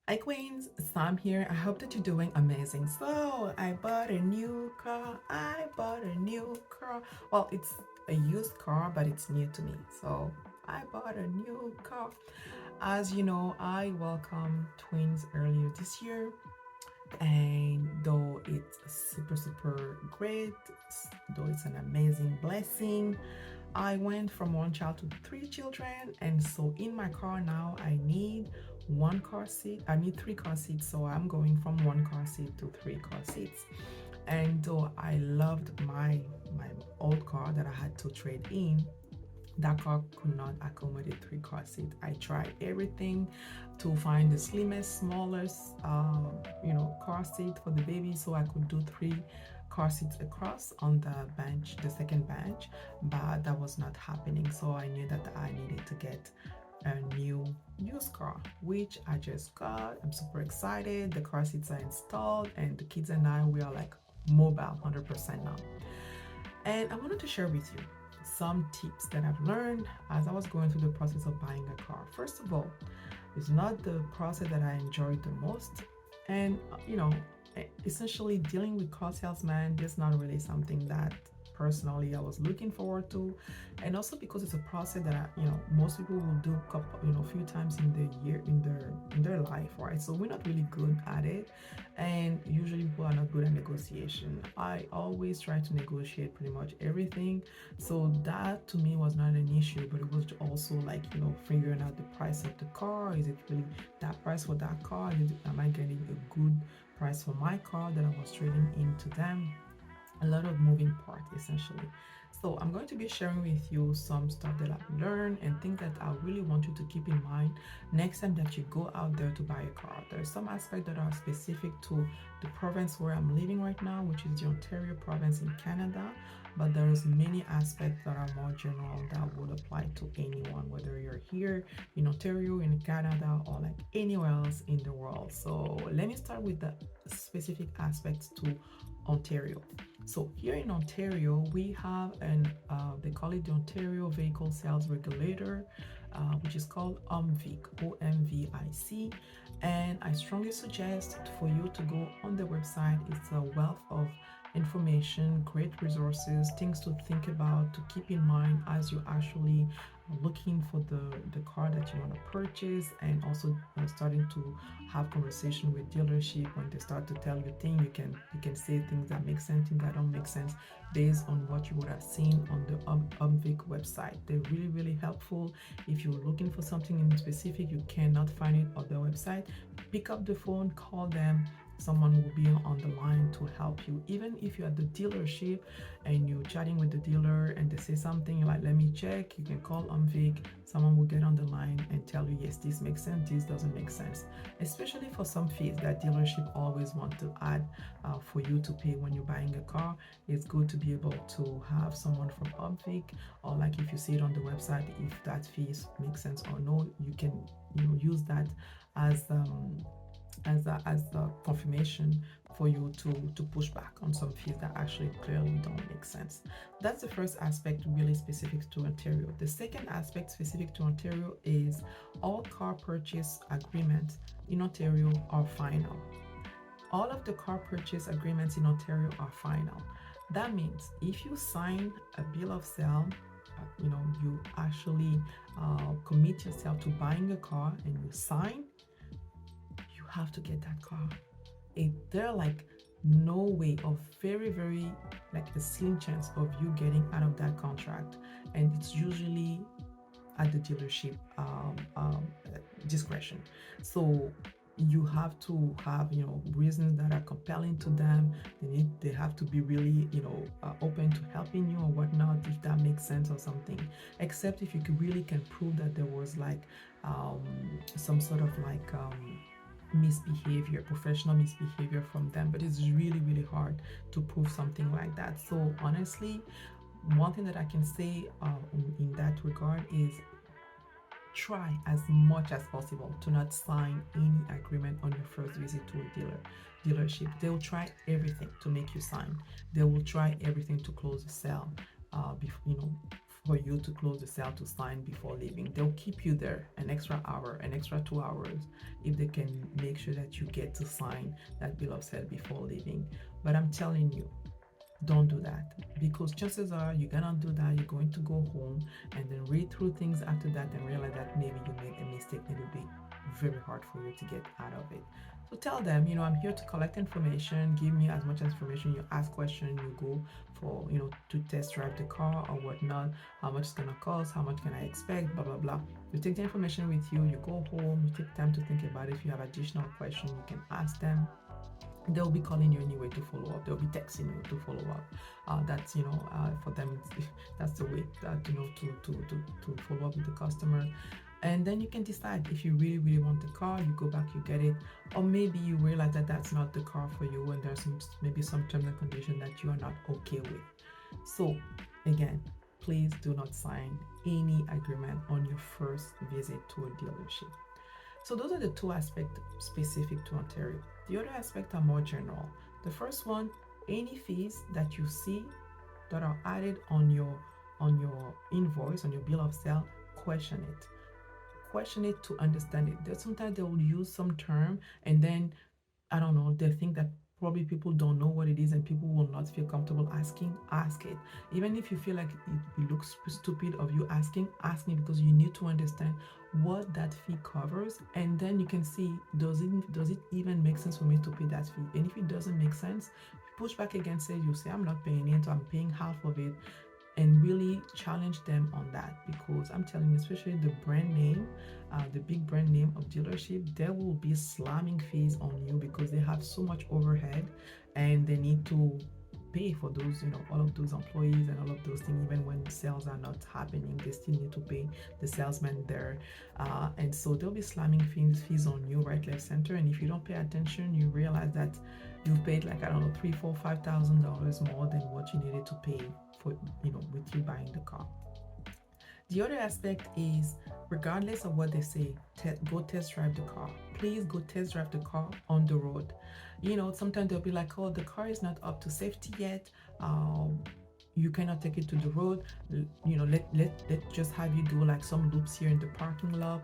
Hi Queens, Sam here. I hope that you're doing amazing. So I bought a new car. I bought a new car. Well, it's a used car, but it's new to me. So I bought a new car. As you know, I welcomed twins earlier this year, and though it's super great, though it's an amazing blessing, I went from one child to three children, and so in my car now I need one car seat. I need three car seats, so I'm going from one car seat to three car seats. And though I loved my old car that I had to trade in, that car could not accommodate three car seats. I tried everything to find the slimmest, smallest, car seat for the baby, so I could do three car seats across on the bench, the second bench, but that was not happening. So I knew that I needed to get a new used car, which I just got. I'm super excited. The car seats are installed, and the kids and I, we are like mobile 100% now. And I wanted to share with you some tips that I've learned as I was going through the process of buying a car. First of all, it's not the process that I enjoyed the most. And, essentially dealing with car salesman, that's not really something that personally I was looking forward to. And also because it's a process that most people will do couple, a few times in the year in their life, right? So we're not really good at it, and usually people are not good at negotiation. I always try to negotiate pretty much everything, so that to me was not an issue, but it was also like figuring out the price of the car. Is it really that price for that car? Am I getting a good price for my car that I was trading into them? A lot of moving parts essentially. So I'm going to be sharing with you some stuff that I've learned and things that I really want you to keep in mind next time that you go out there to buy a car. There's some aspects that are specific to the province where I'm living right now, which is the Ontario province in Canada, but there's many aspects that are more general that would apply to anyone, whether you're here in Ontario, in Canada, or like anywhere else in the world. So let me start with the specific aspects to Ontario. So here in Ontario, we have they call it the Ontario Vehicle Sales Regulator, which is called OMVIC, OMVIC. And I strongly suggest for you to go on the website. It's a wealth of information, great resources, things to think about, to keep in mind as you actually looking for the car that you want to purchase, and also starting to have conversation with dealership. When they start to tell you things, you can say things that make sense, things that don't make sense, based on what you would have seen on the UMVIC website. They're really helpful. If you're looking for something in specific, you cannot find it on their website, pick up the phone, call them. Someone will be on the line to help you. Even if you're at the dealership and you're chatting with the dealer and they say something, you're like, let me check, you can call OMVIC. Someone will get on the line and tell you, yes, this makes sense, this doesn't make sense. Especially for some fees that dealership always want to add for you to pay when you're buying a car. It's good to be able to have someone from OMVIC, or like if you see it on the website, if that fees make sense or no, you can use that as the confirmation for you to push back on some fees that actually clearly don't make sense. That's the first aspect, really specific to Ontario. The second aspect specific to Ontario is all car purchase agreements in Ontario are final. All of the car purchase agreements in Ontario are final. That means if you sign a bill of sale, you actually commit yourself to buying a car and you sign, you have to get that car. There are like no way of very like a slim chance of you getting out of that contract, and it's usually at the dealership discretion. So you have to have reasons that are compelling to them. They have to be really open to helping you or whatnot, if that makes sense or something. Except if you really can prove that there was like some sort of like misbehavior, professional misbehavior from them, but it's really hard to prove something like that. So honestly, one thing that I can say in that regard is try as much as possible to not sign any agreement on your first visit to a dealership. They will try everything to make you sign. They will try everything to close the sale before for you to close the sale to sign before leaving. They'll keep you there an extra hour, an extra 2 hours if they can make sure that you get to sign that bill of sale before leaving. But I'm telling you, don't do that, because chances are you're gonna do that, you're going to go home and then read through things after that and realize that maybe you made a mistake and it'll be very hard for you to get out of it. So tell them, I'm here to collect information, give me as much information. You ask questions, you go for, to test drive the car or whatnot, how much it's gonna cost, how much can I expect, blah blah blah. You take the information with you, you go home, you take time to think about it. If you have additional questions, you can ask them. They'll be calling you anyway to follow up. They'll be texting you to follow up. That's for them, that's the way that to follow up with the customer. And then you can decide if you really really want the car. You go back, you get it, or maybe you realize that that's not the car for you, and there's maybe some terms and conditions that you are not okay with. So again, please do not sign any agreement on your first visit to a dealership. So those are the two aspects specific to Ontario. The other aspects are more general. The first one, any fees that you see that are added on your invoice, on your bill of sale, question it. Question it to understand it. There's sometimes they will use some term and then I don't know, they think that probably people don't know what it is and people will not feel comfortable asking. Ask it. Even if you feel like it looks stupid of you asking, ask me, because you need to understand what that fee covers, and then you can see, does it even make sense for me to pay that fee? And if it doesn't make sense, push back against it. You say, I'm not paying it, I'm paying half of it, and really challenge them on that. Because I'm telling you, especially the brand name, the big brand name of dealership, there will be slamming fees on you because they have so much overhead and they need to pay for those, all of those employees and all of those things. Even when sales are not happening, they still need to pay the salesman there, and so they'll be slamming fees on you right, left, center. And if you don't pay attention, you realize that you've paid like, I don't know, $3, $4, $5,000 more than what you needed to pay for, with you buying the car. The other aspect is, regardless of what they say, go test drive the car. Please go test drive the car on the road. Sometimes they'll be like, oh, the car is not up to safety yet. You cannot take it to the road. Let just have you do like some loops here in the parking lot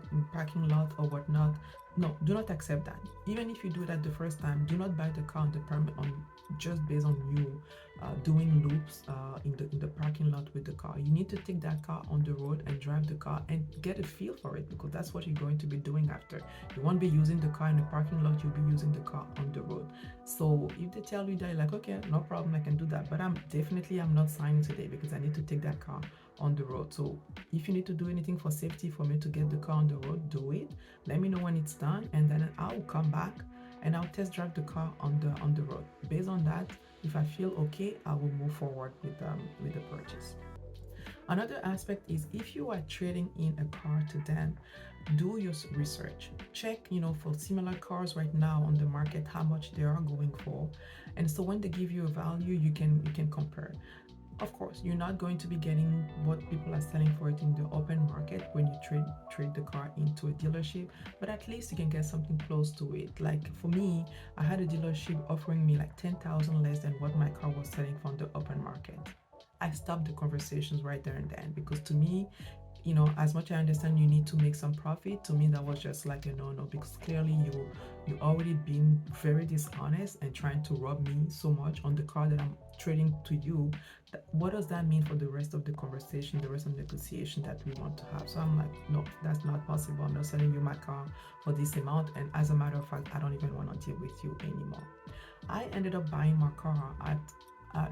or whatnot. No, do not accept that. Even if you do that the first time, do not buy the car on the permit on just based on you doing loops in the parking lot with the car. You need to take that car on the road and drive the car and get a feel for it, because that's what you're going to be doing after. You won't be using the car in the parking lot, you'll be using the car on the road. So if they tell you that, you're like, okay, no problem, I can do that, but I'm not signing today because I need to take that car on the road. So if you need to do anything for safety for me to get the car on the road, do it. Let me know when it's done, and then I'll come back and I'll test drive the car on the road. Based on that, if I feel okay, I will move forward with the purchase. Another aspect is, if you are trading in a car to them, do your research. Check, for similar cars right now on the market, how much they are going for, and so when they give you a value, you can compare. Of course, you're not going to be getting what people are selling for it in the open market when you trade the car into a dealership, but at least you can get something close to it. Like for me, I had a dealership offering me like 10,000 less than what my car was selling from the open market. I stopped the conversations right there and then, because to me, as much as I understand you need to make some profit, to me that was just like a no-no, because clearly you already been very dishonest and trying to rob me so much on the car that I'm trading to you. What does that mean for the rest of the conversation, the rest of the negotiation that we want to have? So I'm like, no, that's not possible. I'm not selling you my car for this amount, and as a matter of fact, I don't even want to deal with you anymore. I ended up buying my car at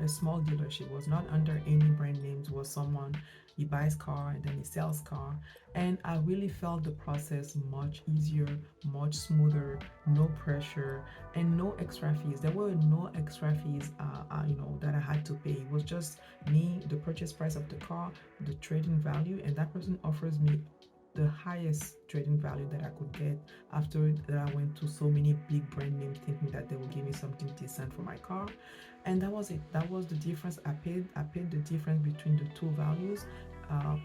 a small dealership. It was not under any brand names. It was someone, he buys car and then he sells car, and I really felt the process much easier, much smoother, no pressure and no extra fees. There were no extra fees that I had to pay. It was just me, the purchase price of the car, the trading value, and that person offers me the highest trading value that I could get after that I went to so many big brand names thinking that they would give me something decent for my car. And that was it. That was the difference. I paid the difference between the two values,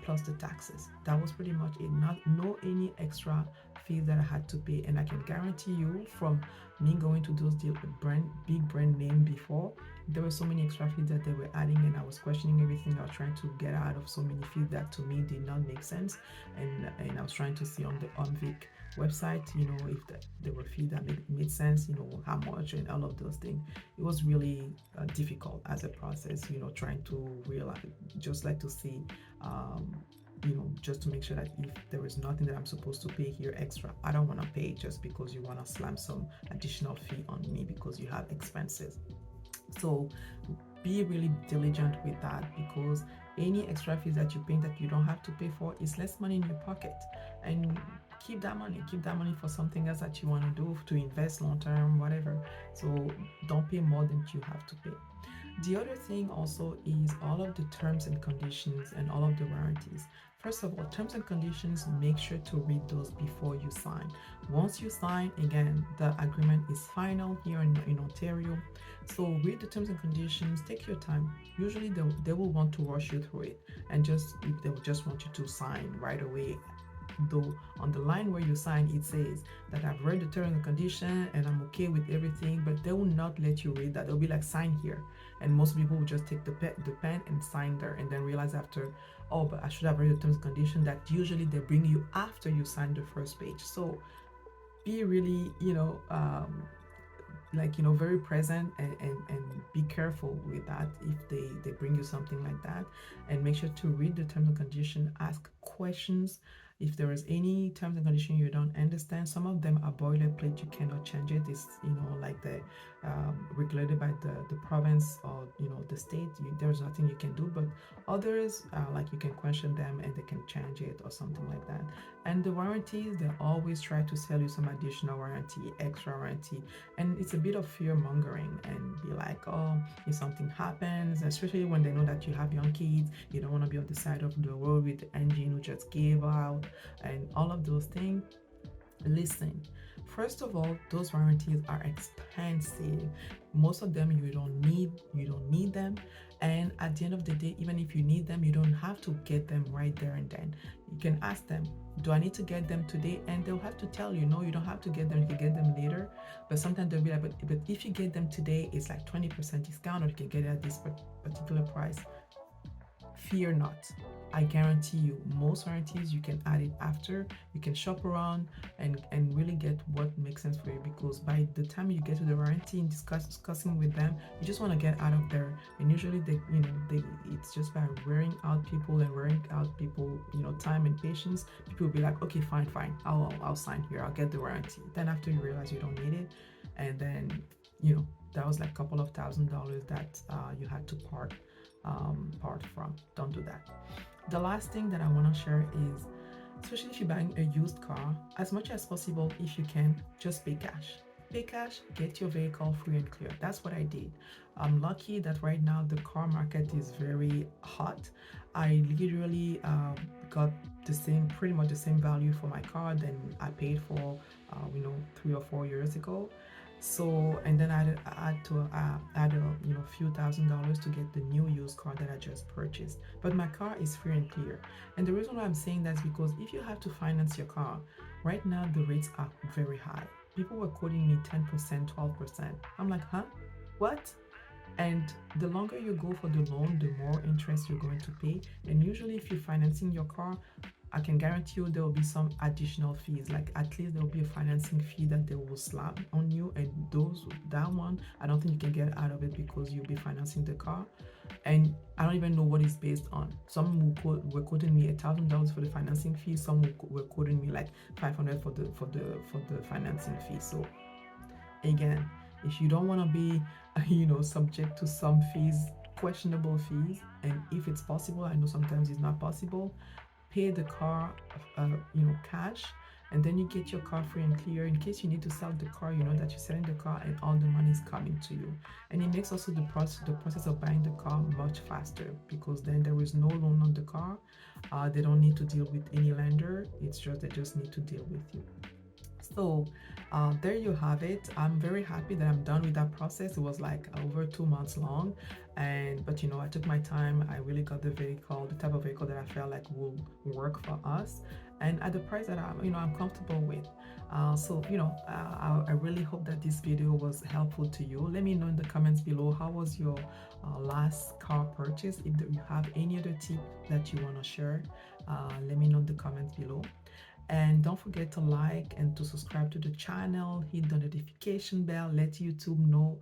plus the taxes. That was pretty much it. Not no any extra fees that I had to pay, and I can guarantee you from me going to those big brand name before, there were so many extra fees that they were adding, and I was questioning everything. I was trying to get out of so many fees that to me did not make sense, and I was trying to see on the Vic website, if there were fees that made sense, how much and all of those things. It was really difficult as a process, trying to realize, just like to see, um, just to make sure that if there is nothing that I'm supposed to pay here extra, I don't want to pay just because you want to slam some additional fee on me because you have expenses. So be really diligent with that, because any extra fees that you pay that you don't have to pay for is less money in your pocket, and keep that money for something else that you want to do, to invest long term, whatever. So don't pay more than you have to pay. The other thing also is all of the terms and conditions and all of the warranties. First of all, terms and conditions, make sure to read those before you sign. Once you sign, again, the agreement is final here in Ontario. So read the terms and conditions, take your time. Usually they will want to rush you through it, and just if they will just want you to sign right away, though on the line where you sign it says that I've read the terms and condition and I'm okay with everything, but they will not let you read that. They'll be like, sign here, and most people will just take the pen and sign there, and then realize after, oh, but I should have read the terms and condition, that usually they bring you after you sign the first page. So be really, very present, and be careful with that if they bring you something like that, and make sure to read the terms and condition, ask questions if there is any terms and condition you don't understand. Some of them are boilerplate, you cannot change it. It's like the regulated by the province or the state. There's nothing you can do, but others, like, you can question them and they can change it or something like that. And the warranties, they always try to sell you some additional warranty, extra warranty, and it's a bit of fear mongering, and be like, oh, if something happens, especially when they know that you have young kids, you don't want to be on the side of the road with the engine who just gave out and all of those things. Listen, first of all, those warranties are expensive. Most of them you don't need them, and at the end of the day, even if you need them, you don't have to get them right there and then. You can ask them, do I need to get them today? And they'll have to tell you, no, you don't have to get them, you can get them later. But sometimes they'll be like, but if you get them today, it's like 20% discount, or you can get it at this particular price. Fear not. I guarantee you, most warranties you can add it after. You can shop around and really get what makes sense for you, because by the time you get to the warranty and discussing with them, you just want to get out of there. And usually they it's just by wearing out people time and patience. People will be like, okay, fine, I'll sign here, I'll get the warranty. Then after you realize you don't need it, and then that was like a couple of $1,000s that you had to part from. Don't do that. The last thing that I want to share is, especially if you're buying a used car, as much as possible, if you can, just pay cash. Pay cash, get your vehicle free and clear. That's what I did. I'm lucky that right now the car market is very hot. I literally got pretty much the same value for my car than I paid for 3 or 4 years ago. So, and then I had to add a few $1,000s to get the new used car that I just purchased. But my car is free and clear. And the reason why I'm saying that is because if you have to finance your car, right now the rates are very high. People were quoting me 10%, 12%. I'm like, huh? What? And the longer you go for the loan, the more interest you're going to pay. And usually if you're financing your car, I can guarantee you there will be some additional fees. Like, at least there will be a financing fee that they will slap on you, and that one I don't think you can get out of it, because you'll be financing the car, and I don't even know what it's based on. Some were quoting me $1,000 for the financing fee. Some were quoting me like $500 for the financing fee. So again, if you don't want to be subject to some fees, questionable fees, and if it's possible, I know sometimes it's not possible, pay the car cash, and then you get your car free and clear. In case you need to sell the car, you know that you're selling the car and all the money is coming to you. And it makes also the process of buying the car much faster, because then there is no loan on the car. They don't need to deal with any lender. It's just they just need to deal with you. So there you have it. I'm very happy that I'm done with that process. It was like over 2 months long, and but I took my time. I really got the vehicle, the type of vehicle that I felt like will work for us, and at the price that I'm comfortable with. I really hope that this video was helpful to you. Let me know in the comments below, how was your last car purchase. If you have any other tip that you want to share, let me know in the comments below. And don't forget to like and to subscribe to the channel, hit the notification bell, let YouTube know,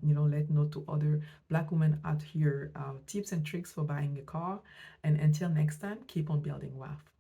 let know to other Black women out here tips and tricks for buying a car. And until next time, keep on building wealth.